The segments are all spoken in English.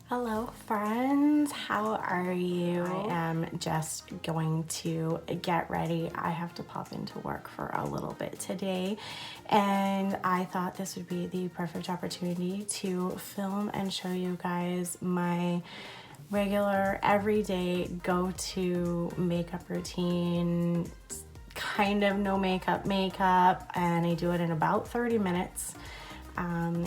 Hello friends, how are you? I am just going to get ready. I have to pop into work for a little bit today, and I thought this would be the perfect opportunity to film and show you guys my regular everyday go-to makeup routine, kind of no makeup, and I do it in about 30 minutes.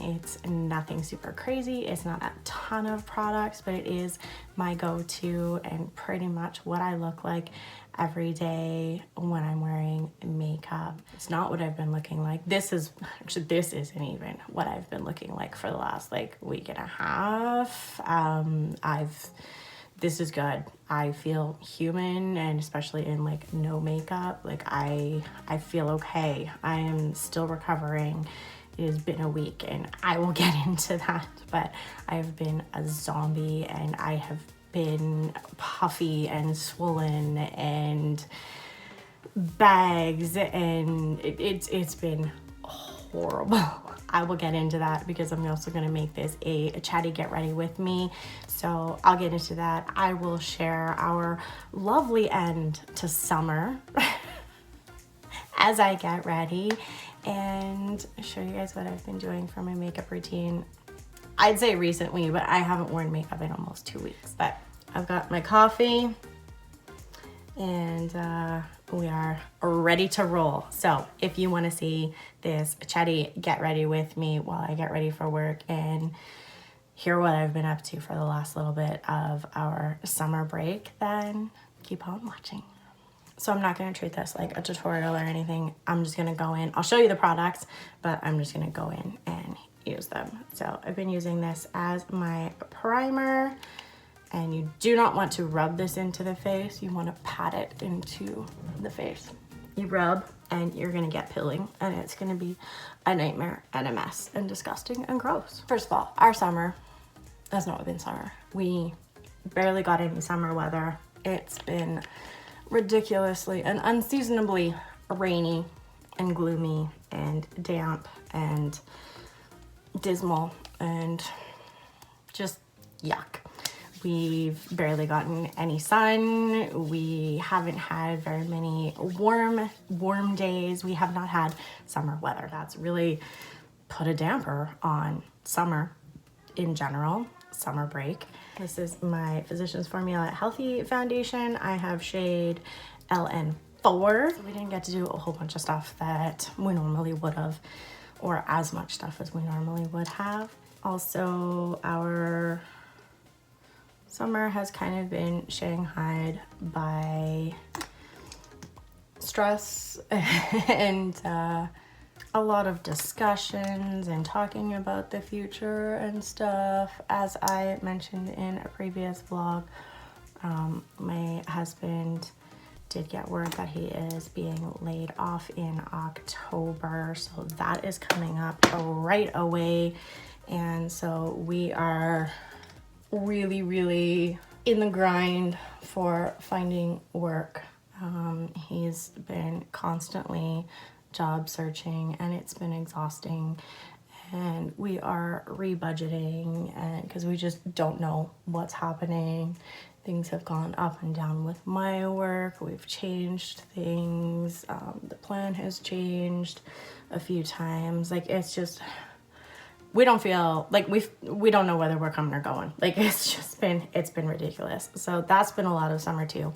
It's nothing super crazy. It's not a ton of products, but it is my go-to and pretty much what I look like every day when I'm wearing makeup. It's not what I've been looking like. This isn't even what I've been looking like for the last week and a half. This is good. I feel human, and especially in no makeup, I feel okay. I am still recovering. It has been a week and I will get into that, but I've been a zombie and I have been puffy and swollen and bags, and it's been horrible. I will get into that because I'm also going to make this a chatty get ready with me. So I'll get into that. I will share our lovely end to summer as I get ready and show you guys what I've been doing for my makeup routine. I'd say recently, but I haven't worn makeup in almost 2 weeks. But I've got my coffee and we are ready to roll. So if you want to see this chatty get ready with me while I get ready for work and hear what I've been up to for the last little bit of our summer break, then keep on watching. So I'm not going to treat this like a tutorial or anything. I'm just going to go in. I'll show you the products, but I'm just going to go in and use them. So I've been using this as my primer, and you do not want to rub this into the face. You want to pat it into the face. You rub and you're going to get pilling, and it's going to be a nightmare and a mess and disgusting and gross. First of all, our summer has not been summer. We barely got any summer weather. It's been ridiculously and unseasonably rainy and gloomy and damp and dismal and just yuck. We've barely gotten any sun. We haven't had very many warm days. We have not had summer weather. That's really put a damper on summer in general, summer break. This is my Physicians Formula Healthy Foundation. I have shade LN4. So we didn't get to do a whole bunch of stuff that we normally would have, or as much stuff as we normally would have. Also, our summer has kind of been shanghaied by stress and a lot of discussions and talking about the future and stuff. As I mentioned in a previous vlog, my husband did get word that he is being laid off in October, so that is coming up right away. And so we are really in the grind for finding work. He's been constantly job searching and it's been exhausting, and we are rebudgeting, and because we just don't know what's happening. Things have gone up and down with my work. We've changed things. The plan has changed a few times. It's just, we don't feel like we don't know whether we're coming or going. It's been ridiculous. So that's been a lot of summer too.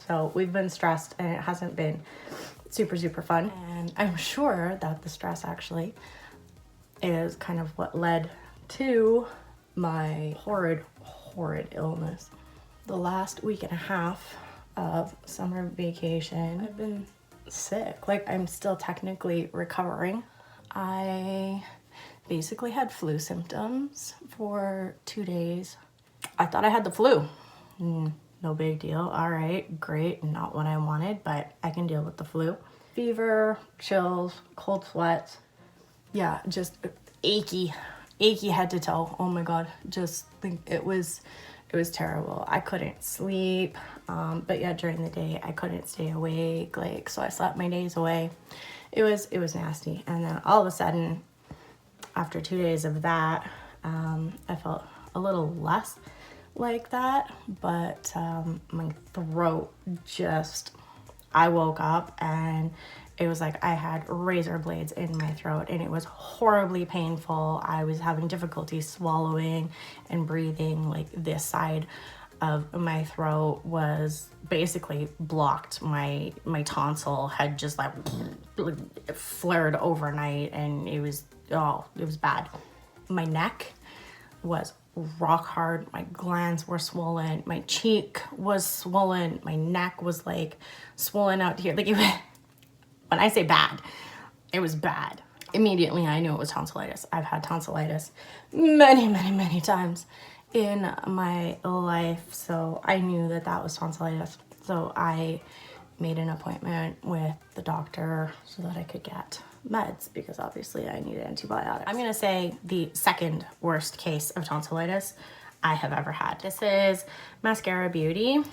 So we've been stressed and it hasn't been super fun. And I'm sure that the stress actually is kind of what led to my horrid illness. The last week and a half of summer vacation, I've been sick. I'm still technically recovering. I basically had flu symptoms for 2 days. I thought I had the flu. No big deal. All right, great. Not what I wanted, but I can deal with the flu. Fever, chills, cold sweats. Yeah, just achy head to toe. Oh my God. Just think it was terrible. I couldn't sleep. But yeah, during the day I couldn't stay awake. So I slept my days away. It was nasty. And then all of a sudden, after 2 days of that, I felt a little less like that, but my throat just, I woke up and it was like I had razor blades in my throat and it was horribly painful. I was having difficulty swallowing and breathing. Like this side of my throat was basically blocked. My tonsil had just like flared overnight and it was, oh, it was bad. My neck was rock hard. My glands were swollen. My cheek was swollen. My neck was like swollen out here. Like, when I say bad, it was bad. Immediately I knew it was tonsillitis. I've had tonsillitis many, many, many times in my life, so I knew that that was tonsillitis. So I made an appointment with the doctor so that I could get meds because obviously I needed antibiotics. I'm gonna say the second worst case of tonsillitis I have ever had. This is Maskcara Beauty.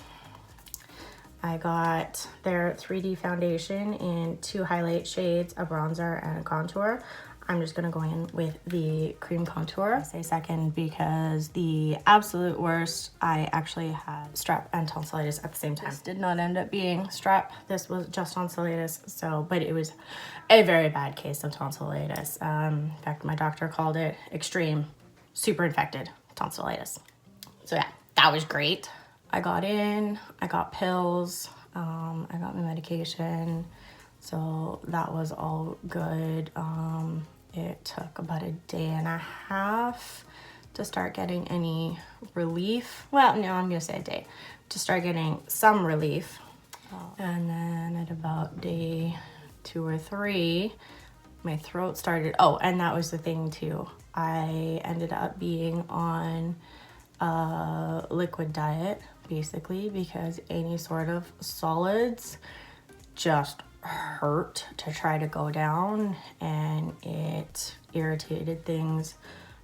I got their 3D foundation in 2 highlight shades, a bronzer and a contour. I'm just gonna go in with the cream contour. I say second because the absolute worst, I actually had strep and tonsillitis at the same time. This did not end up being strep. This was just tonsillitis. So, but it was a very bad case of tonsillitis. In fact, my doctor called it extreme, super infected tonsillitis. So yeah, that was great. I got in, I got pills, I got my medication. So that was all good. It took about a day and a half to start getting any relief. Well, no, I'm gonna say a day to start getting some relief. And then at about day 2 or 3, my throat started, oh, and that was the thing too. I ended up being on a liquid diet basically because any sort of solids just hurt to try to go down and it irritated things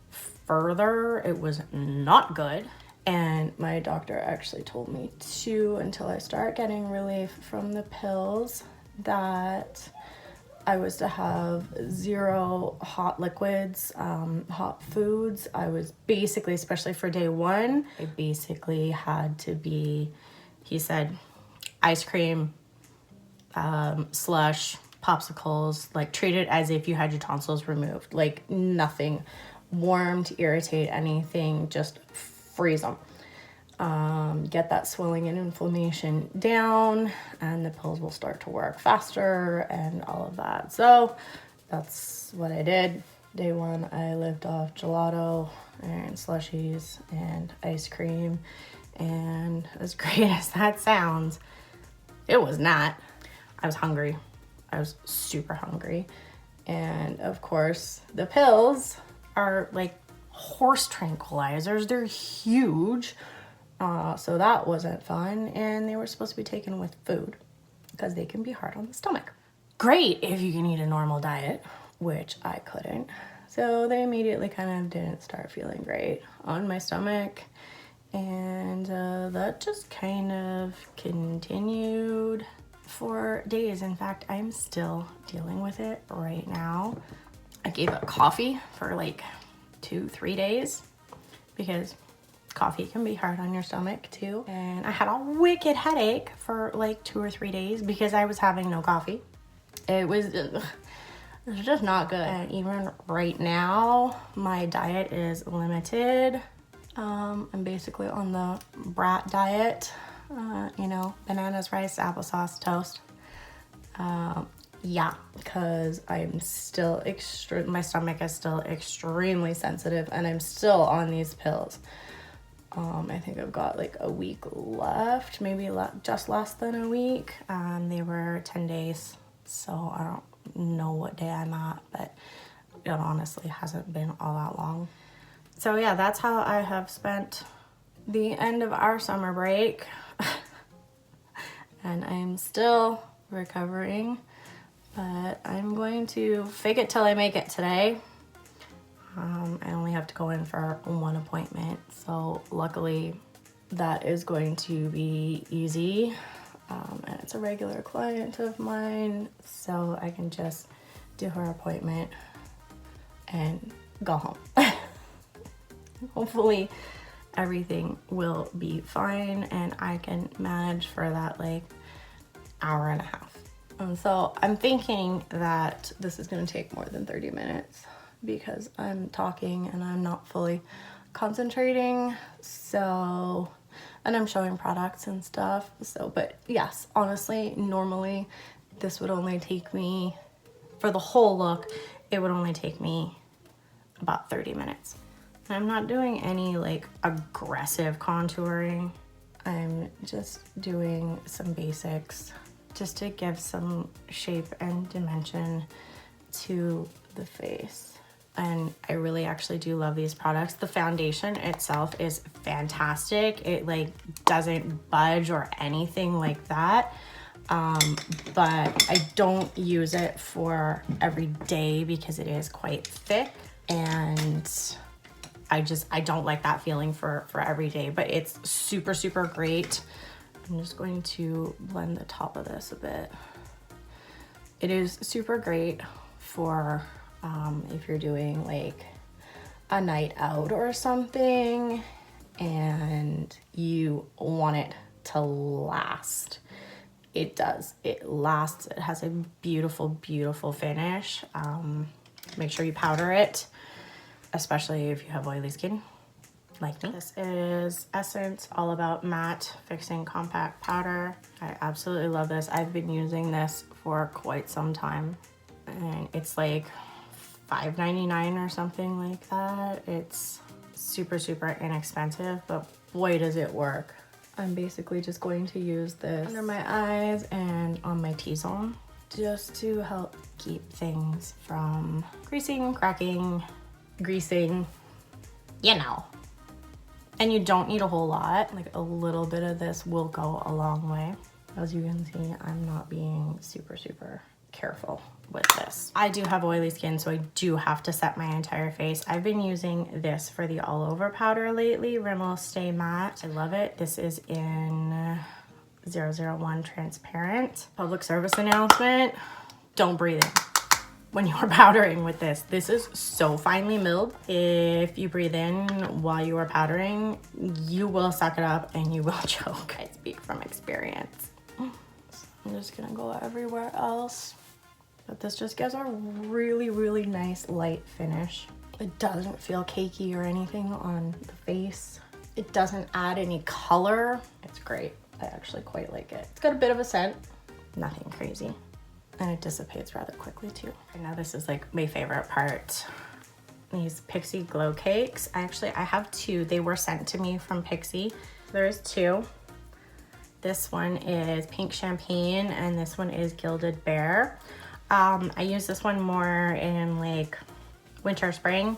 further. It was not good. And my doctor actually told me to, until I start getting relief from the pills, that I was to have 0 hot liquids, hot foods. I was basically, especially for day 1, I basically had to be, he said, ice cream, slush, popsicles, like treat it as if you had your tonsils removed. Like nothing warm to irritate anything, just freeze them. Get that swelling and inflammation down and the pills will start to work faster and all of that. So that's what I did. Day 1, I lived off gelato and slushies and ice cream. And as great as that sounds, it was not. I was hungry. I was super hungry. And of course, the pills are like horse tranquilizers. They're huge. So that wasn't fun. And they were supposed to be taken with food because they can be hard on the stomach. Great if you can eat a normal diet, which I couldn't. So they immediately kind of didn't start feeling great on my stomach. And that just kind of continued for days. In fact, I'm still dealing with it right now. I gave up coffee for like 2-3 days because coffee can be hard on your stomach too. And I had a wicked headache for like 2 or 3 days because I was having no coffee. It was just not good. And even right now, my diet is limited. I'm basically on the brat diet. You know, bananas, rice, applesauce, toast. Yeah, because I'm still my stomach is still extremely sensitive and I'm still on these pills. I think I've got like a week left, maybe just less than a week. They were 10 days, so I don't know what day I'm at, but it honestly hasn't been all that long. So yeah, that's how I have spent the end of our summer break. And I'm still recovering, but I'm going to fake it till I make it today. I only have to go in for 1 appointment, so luckily that is going to be easy. And it's a regular client of mine, so I can just do her appointment and go home. hopefully everything will be fine and I can manage for that like hour and a half. And so I'm thinking that this is going to take more than 30 minutes because I'm talking and I'm not fully concentrating. So, and I'm showing products and stuff. So, but yes, honestly, normally this would only take me, for the whole look, it would only take me about 30 minutes. I'm not doing any like aggressive contouring. I'm just doing some basics just to give some shape and dimension to the face. And I really actually do love these products. The foundation itself is fantastic. It like doesn't budge or anything like that. But I don't use it for every day because it is quite thick, and I don't like that feeling for every day, but it's super, super great. I'm just going to blend the top of this a bit. It is super great for if you're doing like a night out or something and you want it to last. It does. It lasts. It has a beautiful, beautiful finish. Make sure you powder it, especially if you have oily skin like me. This is Essence All About Matte Fixing Compact Powder. I absolutely love this. I've been using this for quite some time, and it's like $5.99 or something like that. It's super, super inexpensive, but boy does it work. I'm basically just going to use this under my eyes and on my T-zone just to help keep things from creasing, cracking, greasing, you know. And you don't need a whole lot. Like a little bit of this will go a long way. As you can see, I'm not being super, super careful with this. I do have oily skin, so I do have to set my entire face. I've been using this for the all over powder lately, Rimmel Stay Matte. I love it. This is in 001 Transparent. Public service announcement, don't breathe in when you're powdering with this. This is so finely milled. If you breathe in while you are powdering, you will suck it up and you will choke. I speak from experience. I'm just gonna go everywhere else. But this just gives a really, really nice light finish. It doesn't feel cakey or anything on the face. It doesn't add any color. It's great. I actually quite like it. It's got a bit of a scent, nothing crazy. And it dissipates rather quickly too. I know this is like my favorite part. These Pixi glow cakes. I have two. They were sent to me from Pixi. There's two. This one is Pink Champagne and this one is Gilded Bear. I use this one more in like winter, spring.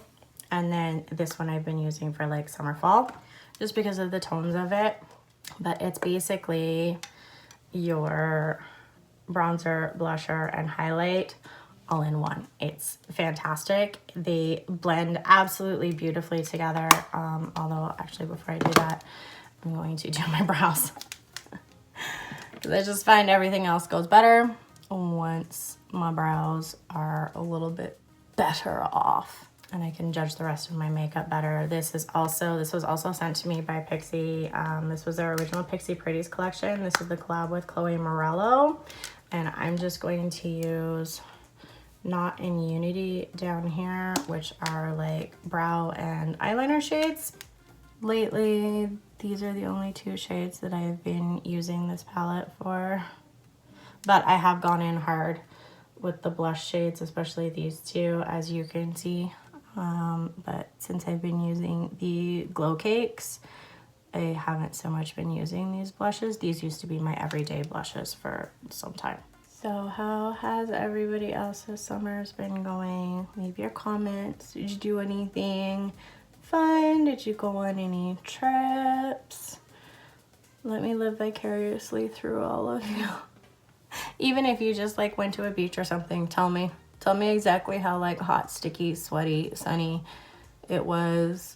And then this one I've been using for like summer, fall, just because of the tones of it. But it's basically your bronzer, blusher, and highlight all in one. It's fantastic. They blend absolutely beautifully together. Although actually before I do that, I'm going to do my brows. Because I just find everything else goes better once my brows are a little bit better off and I can judge the rest of my makeup better. This was also sent to me by Pixi. This was their original Pixi Pretties collection. This is the collab with Chloe Morello. And I'm just going to use Not in Unity down here, which are like brow and eyeliner shades. Lately, these are the only two shades that I've been using this palette for. But I have gone in hard with the blush shades, especially these two, as you can see. But since I've been using the glow cakes, I haven't so much been using these blushes. These used to be my everyday blushes for some time. So how has everybody else's summers been going? Leave your comments. Did you do anything fun? Did you go on any trips? Let me live vicariously through all of you. Even if you just like went to a beach or something, tell me. Tell me exactly how like hot, sticky, sweaty, sunny it was.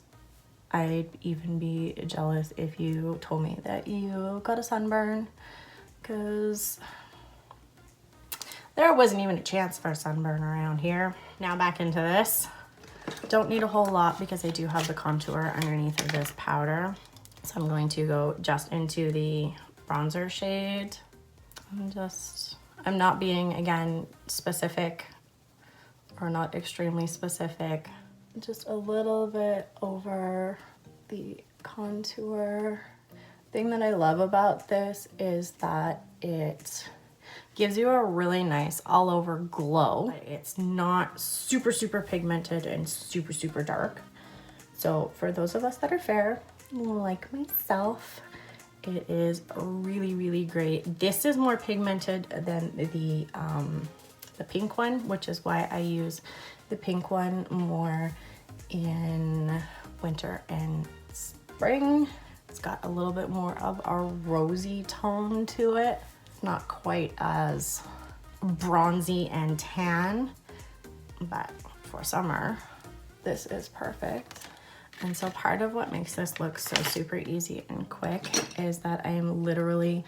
I'd even be jealous if you told me that you got a sunburn, because there wasn't even a chance for a sunburn around here. Now back into this. don't need a whole lot because I do have the contour underneath of this powder. So I'm going to go just into the bronzer shade. I'm not being, again, specific or not extremely specific. Just a little bit over the contour. Thing that I love about this is that it gives you a really nice all over glow. It's not super, super pigmented and super, super dark. So for those of us that are fair, like myself, it is really, really great. This is more pigmented than the pink one, which is why I use the pink one more in winter and spring. It's got a little bit more of a rosy tone to it. It's not quite as bronzy and tan, but for summer, this is perfect. And so part of what makes this look so super easy and quick is that I am literally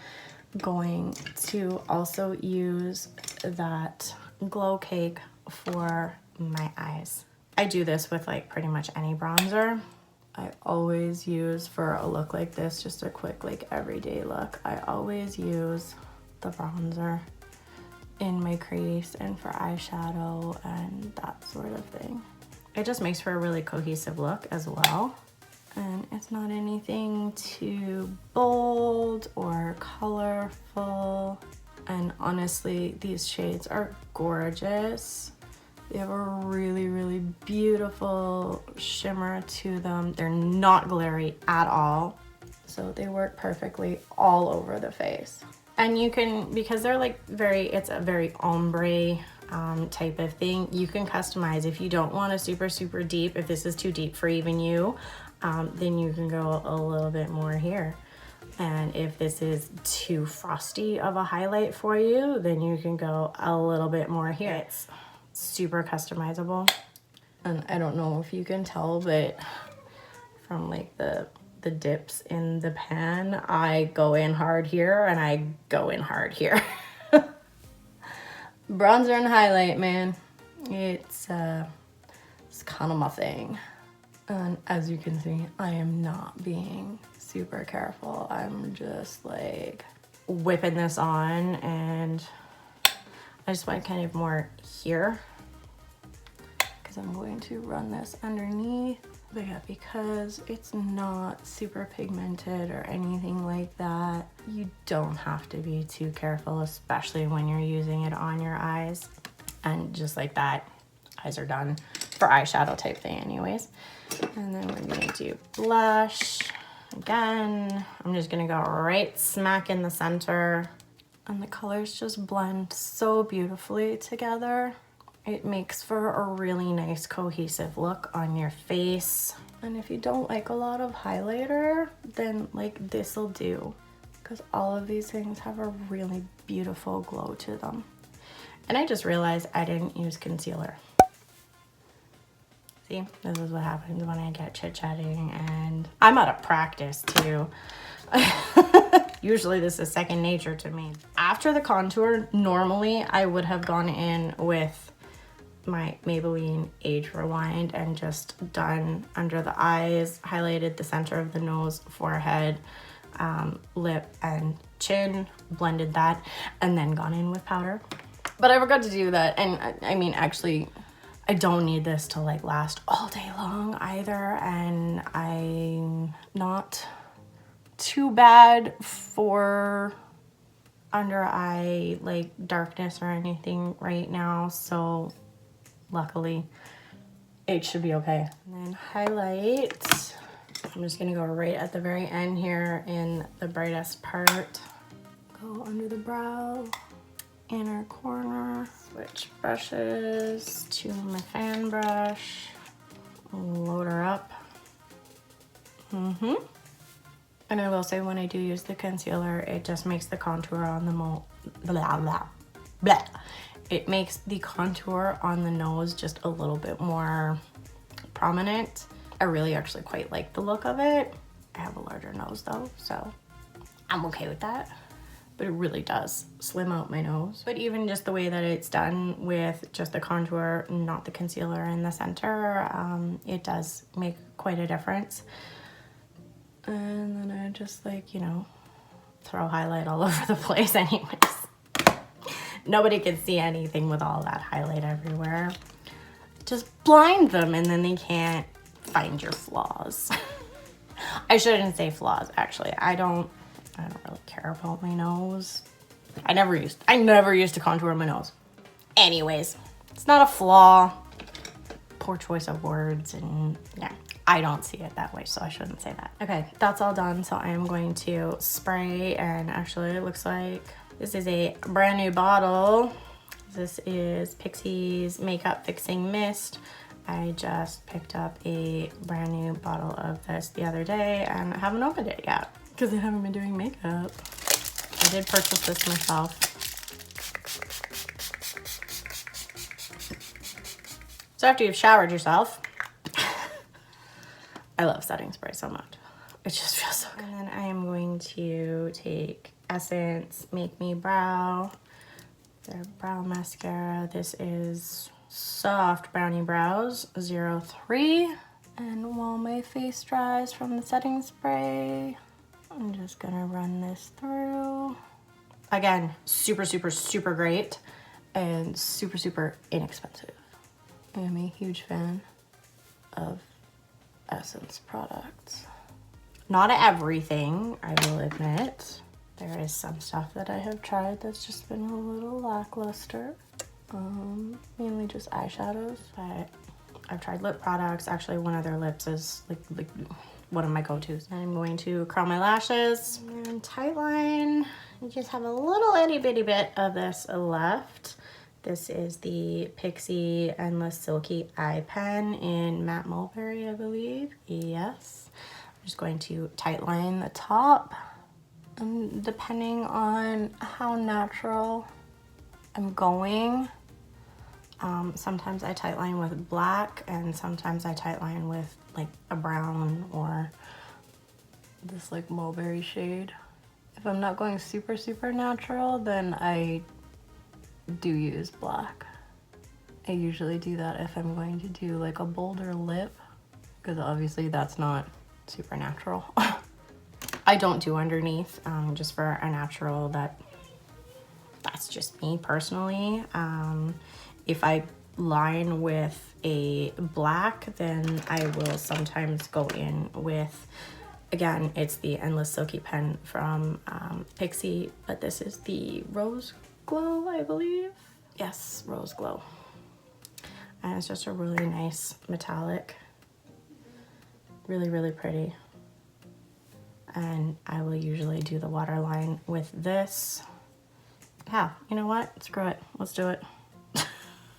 going to also use that glow cake for my eyes. I do this with like pretty much any bronzer. I always use, for a look like this, just a quick like everyday look, I always use the bronzer in my crease and for eyeshadow and that sort of thing. It just makes for a really cohesive look as well. And it's not anything too bold or colorful. And honestly, these shades are gorgeous. They have a really, really beautiful shimmer to them. They're not glary at all. So they work perfectly all over the face. And you can, because they're like it's a very ombre type of thing, you can customize. If you don't want a super, super deep, if this is too deep for even you, then you can go a little bit more here. And if this is too frosty of a highlight for you, then you can go a little bit more here. It's super customizable. And I don't know if you can tell, but from like the dips in the pan, I go in hard here and I go in hard here. Bronzer and highlight, man, it's kind of my thing. And as you can see, I am not being super careful. I'm just like whipping this on, and I just want kind of more here because I'm going to run this underneath. But yeah, because it's not super pigmented or anything like that, you don't have to be too careful, especially when you're using it on your eyes. And just like that, eyes are done for eyeshadow type thing anyways. And then we're gonna do blush. Again, I'm just gonna go right smack in the center. And the colors just blend so beautifully together. It makes for a really nice cohesive look on your face. And if you don't like a lot of highlighter, then like this'll do, because all of these things have a really beautiful glow to them. And I just realized I didn't use concealer. See, this is what happens when I get chit-chatting, and I'm out of practice too. Usually this is second nature to me. After the contour, normally I would have gone in with my Maybelline Age Rewind and just done under the eyes, highlighted the center of the nose, forehead, lip and chin, blended that, and then gone in with powder. But I forgot to do that. And I mean, actually, I don't need this to like last all day long either. And I'm not too bad for under eye like darkness or anything right now. So luckily it should be okay. And then highlight. I'm just gonna go right at the very end here in the brightest part. Go under the brow, inner corner. Switch brushes to my fan brush. Load her up. And I will say, when I do use the concealer, it just makes the contour on the It makes the contour on the nose just a little bit more prominent. I really actually quite like the look of it. I have a larger nose though, so I'm okay with that. but it really does slim out my nose. But even just the way that it's done with just the contour, not the concealer in the center, it does make quite a difference. And then I just like, you know, throw highlight all over the place anyways. Nobody can see anything with all that highlight everywhere. Just blind them and then they can't find your flaws. I shouldn't say flaws, actually. I don't really care about my nose. I never used to contour my nose. Anyways, it's not a flaw. Poor choice of words, and yeah, I don't see it that way, so I shouldn't say that. Okay, that's all done, so I am going to spray, and actually it looks like this is a brand new bottle. This is Pixi's Makeup Fixing Mist. I just picked up a brand new bottle of this the other day, and I haven't opened it yet because I haven't been doing makeup. I did purchase this myself. So after you've showered yourself, I love setting spray so much. It just feels so good. And then I am going to take Essence Make Me Brow, their brow mascara. This is Soft Brownie Brows 03. And while my face dries from the setting spray, I'm just gonna run this through. Again, super, super, super great and super, super inexpensive. I am a huge fan of Essence products. Not everything, I will admit. There is some stuff that I have tried that's just been a little lackluster. Mainly just eyeshadows. I've tried lip products. Actually, one of their lips is like one of my go-tos. I'm going to curl my lashes and tightline. I just have a little itty bitty bit of this left. This is the Pixi Endless Silky Eye Pen in Matte Mulberry, I believe. Yes. I'm just going to tightline the top. And depending on how natural I'm going, sometimes I tightline with black and sometimes I tightline with like a brown or this like mulberry shade. If I'm not going super, super natural, then I do use black. I usually do that if I'm going to do like a bolder lip, because obviously that's not super natural. I don't do underneath, just for a natural, that's just me personally. If I line with a black, then I will sometimes go in with, again, it's the Endless Silky Pen from Pixi, but this is the Rose Glow, I believe. Yes, Rose Glow. And it's just a really nice metallic. Really, really pretty. And I will usually do the waterline with this. Yeah, you know what? Screw it. Let's do it.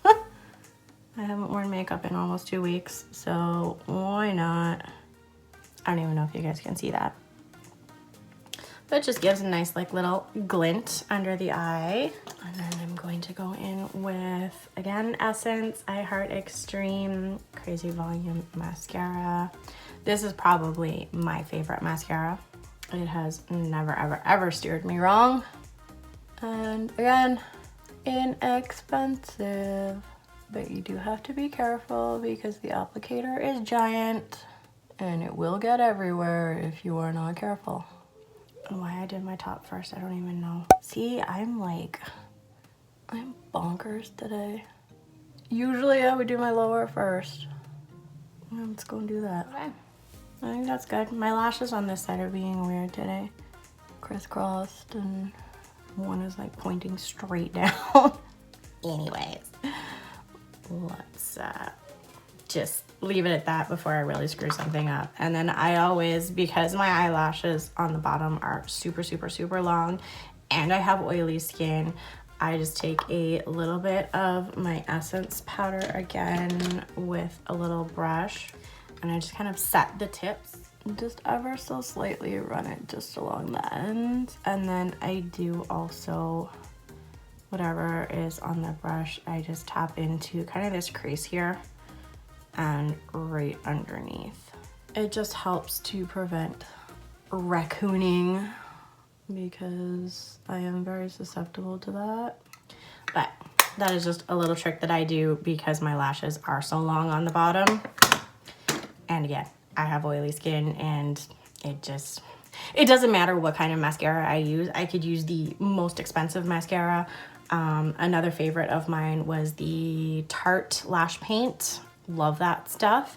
I haven't worn makeup in almost 2 weeks, so why not? I don't even know if you guys can see that. But it just gives a nice like little glint under the eye. And then I'm going to go in with, again, Essence I Heart Extreme Crazy Volume Mascara. This is probably my favorite mascara. It has never, ever, ever steered me wrong. And again, inexpensive. But you do have to be careful because the applicator is giant and it will get everywhere if you are not careful. Why I did my top first, I don't even know. See, I'm bonkers today. Usually I would do my lower first. Let's go and do that. Okay. I think that's good. My lashes on this side are being weird today. Crisscrossed, and one is like pointing straight down. Anyways, let's just leave it at that before I really screw something up. And then I always, because my eyelashes on the bottom are super, super, super long and I have oily skin, I just take a little bit of my Essence powder again with a little brush, and I just kind of set the tips, just ever so slightly run it just along the ends. And then I do also, whatever is on the brush, I just tap into kind of this crease here and right underneath. It just helps to prevent raccooning because I am very susceptible to that. But that is just a little trick that I do because my lashes are so long on the bottom. And again, I have oily skin, and it doesn't matter what kind of mascara I use. I could use the most expensive mascara. Another favorite of mine was the Tarte Lash Paint. Love that stuff.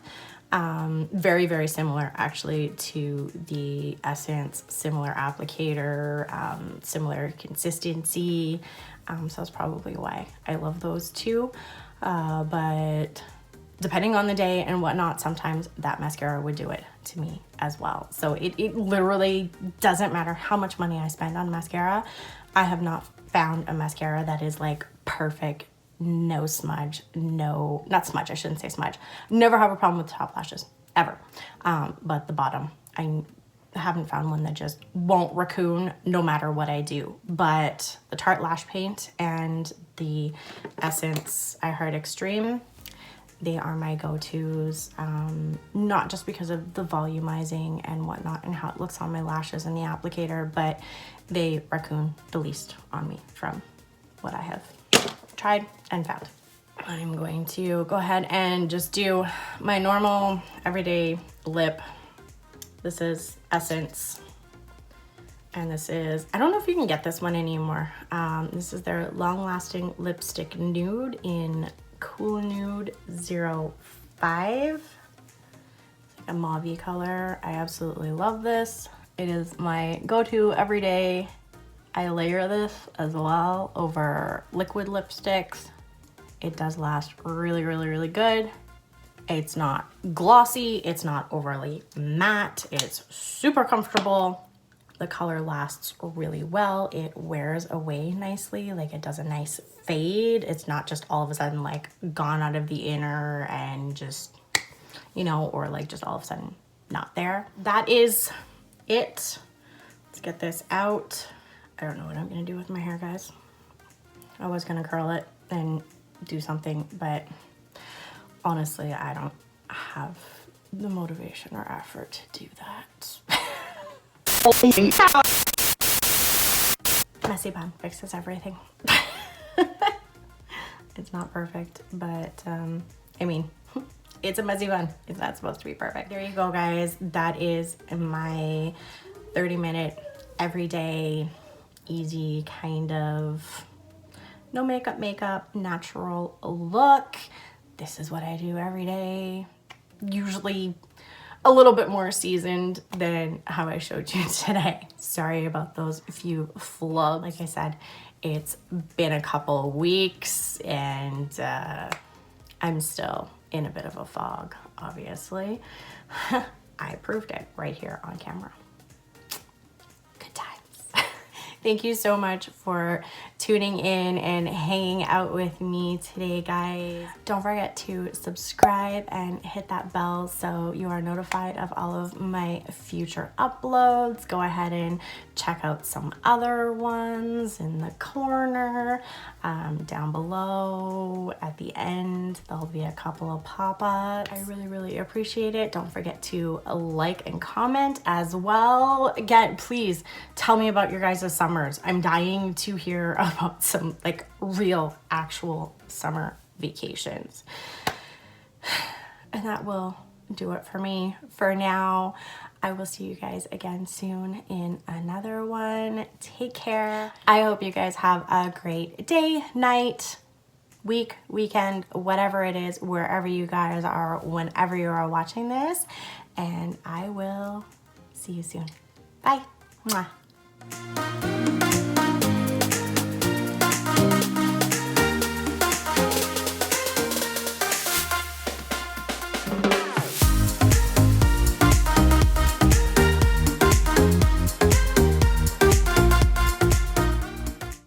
Very, very similar actually to the Essence, similar applicator, similar consistency. So that's probably why I love those two. But depending on the day and whatnot, sometimes that mascara would do it to me as well. So it literally doesn't matter how much money I spend on mascara. I have not found a mascara that is like perfect, no smudge, not smudge, I shouldn't say smudge. Never have a problem with top lashes, ever. But the bottom, I haven't found one that just won't raccoon no matter what I do. But the Tarte Lash Paint and the Essence I Heart Extreme, they are my go-tos, not just because of the volumizing and whatnot and how it looks on my lashes and the applicator, but they raccoon the least on me from what I have tried and found. I'm going to go ahead and just do my normal everyday lip. This is Essence, and this is, I don't know if you can get this one anymore. This is their Long-Lasting Lipstick Nude in Cool Nude 05. It's like a mauve color. I absolutely love this. It is my go-to every day. I layer this as well over liquid lipsticks. It does last really, really, really good. It's not glossy. It's not overly matte. It's super comfortable. The color lasts really well. It wears away nicely. Like, it does a nice fade. It's not just all of a sudden like gone out of the inner and just, you know, or like just all of a sudden not there. That is it. Let's get this out. I don't know what I'm gonna do with my hair, guys. I was gonna curl it and do something, but honestly, I don't have the motivation or effort to do that. Messy bun fixes everything. It's not perfect, but I mean, it's a messy bun. It's not supposed to be perfect. There you go, guys. That is my 30-minute everyday easy kind of no makeup natural look. This is what I do every day, usually a little bit more seasoned than how I showed you today. Sorry about those few flubs. Like I said, it's been a couple weeks and I'm still in a bit of a fog, obviously. I proved it right here on camera. Good times. Thank you so much for tuning in and hanging out with me today, guys. Don't forget to subscribe and hit that bell so you are notified of all of my future uploads. Go ahead and check out some other ones in the corner. Down below at the end, there'll be a couple of pop-ups. I really, really appreciate it. Don't forget to like and comment as well. Again, please tell me about your guys' summers. I'm dying to hear about some like real, actual summer vacations. And that will do it for me for now. I will see you guys again soon in another one. Take care. I hope you guys have a great day, night, week, weekend, whatever it is, wherever you guys are, whenever you are watching this. And I will see you soon. Bye. Mwah.